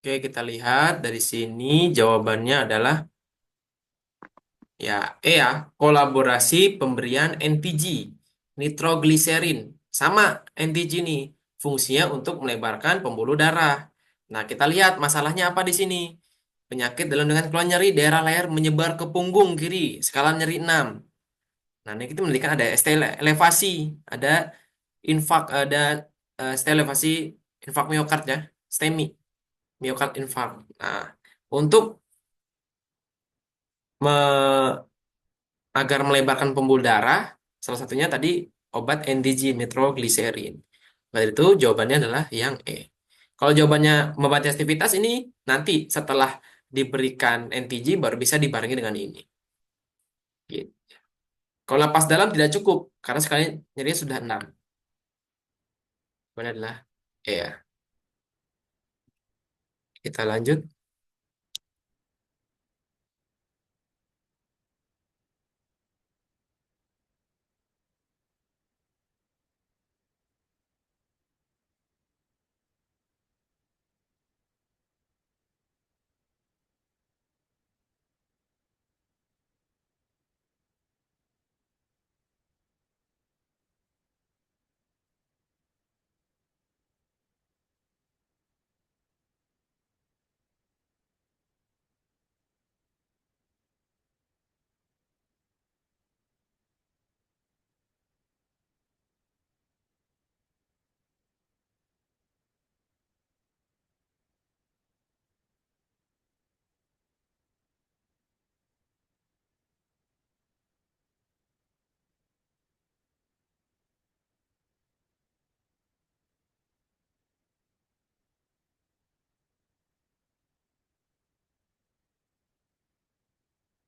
Oke, kita lihat dari sini jawabannya adalah ya ya, kolaborasi pemberian NTG, nitrogliserin. Sama NTG nih, fungsinya untuk melebarkan pembuluh darah. Nah, kita lihat masalahnya apa di sini. Penyakit dalam dengan keluhan nyeri daerah leher menyebar ke punggung kiri, skala nyeri 6. Nah, ini kita menunjukkan ada ST elevasi, ada ada ST elevasi infak miokard ya, STEMI, miokard infark. Nah, untuk agar melebarkan pembuluh darah, salah satunya tadi obat NDG, nitrogliserin. Berarti itu jawabannya adalah yang E. Kalau jawabannya membatasi aktivitas ini nanti setelah diberikan NTG baru bisa dibarengi dengan ini. Gitu. Kalau lapas dalam tidak cukup karena sekali nyerinya sudah 6. Jawabannya adalah E ya. Kita lanjut.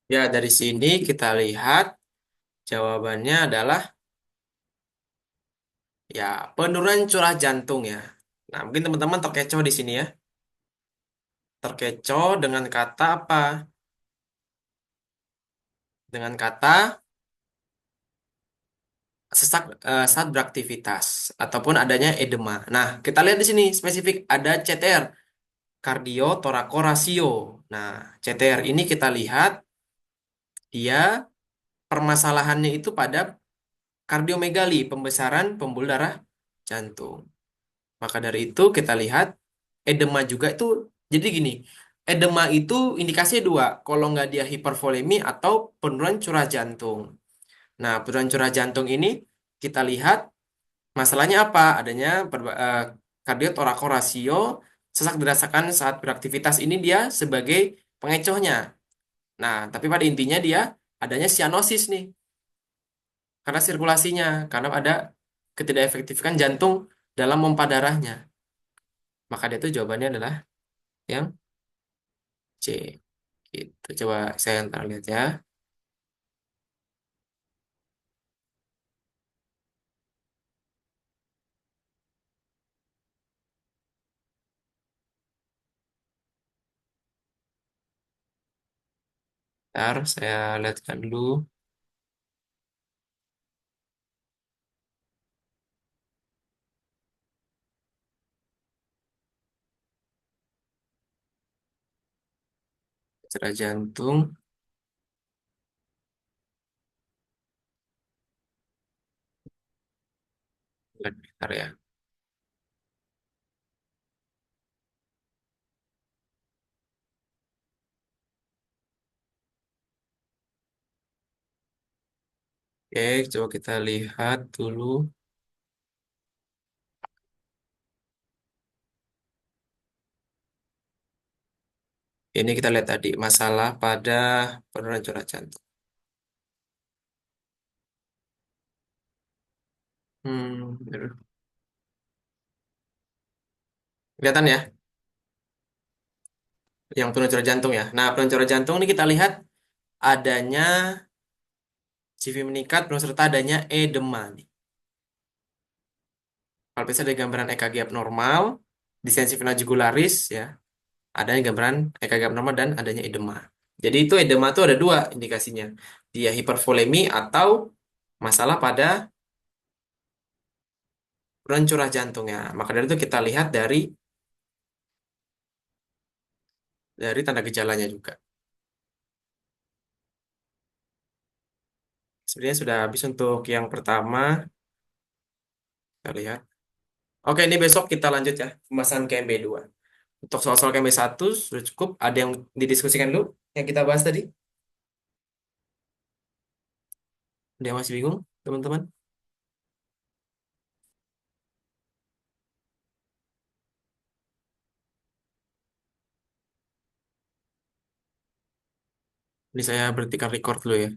Ya, dari sini kita lihat jawabannya adalah ya penurunan curah jantung ya. Nah, mungkin teman-teman terkecoh di sini ya. Terkecoh dengan kata apa? Dengan kata sesak saat beraktivitas ataupun adanya edema. Nah, kita lihat di sini spesifik ada CTR, kardiotorakorasio. Nah, CTR ini kita lihat dia permasalahannya itu pada kardiomegali, pembesaran pembuluh darah jantung. Maka dari itu kita lihat edema juga itu jadi gini. Edema itu indikasinya dua, kalau nggak dia hipervolemi atau penurunan curah jantung. Nah, penurunan curah jantung ini kita lihat masalahnya apa? Adanya kardiotorakorasio, sesak dirasakan saat beraktivitas ini dia sebagai pengecohnya. Nah, tapi pada intinya dia adanya sianosis nih, karena sirkulasinya, karena ada ketidakefektifan jantung dalam pompa darahnya. Maka dia itu jawabannya adalah yang C. Gitu. Coba saya ntar lihat ya. Ntar saya lihatkan dulu. Cara jantung. Bentar ya. Oke, coba kita lihat dulu. Ini kita lihat tadi masalah pada penurunan curah jantung. Aduh. Kelihatan ya, yang penurunan curah jantung ya. Nah, penurunan curah jantung ini kita lihat adanya CV meningkat, belum serta adanya edema nih. Kalau bisa ada gambaran EKG abnormal, distensi vena jugularis ya, adanya gambaran EKG abnormal dan adanya edema. Jadi itu edema itu ada dua indikasinya. Dia hipervolemi atau masalah pada penurunan curah jantungnya. Maka dari itu kita lihat dari dari tanda gejalanya juga. Sebenarnya sudah habis untuk yang pertama. Kita lihat. Oke, ini besok kita lanjut ya, pembahasan KMB 2. Untuk soal-soal KMB 1 sudah cukup. Ada yang didiskusikan dulu yang kita bahas tadi? Ada yang masih bingung, teman-teman? Ini saya berhentikan record dulu ya.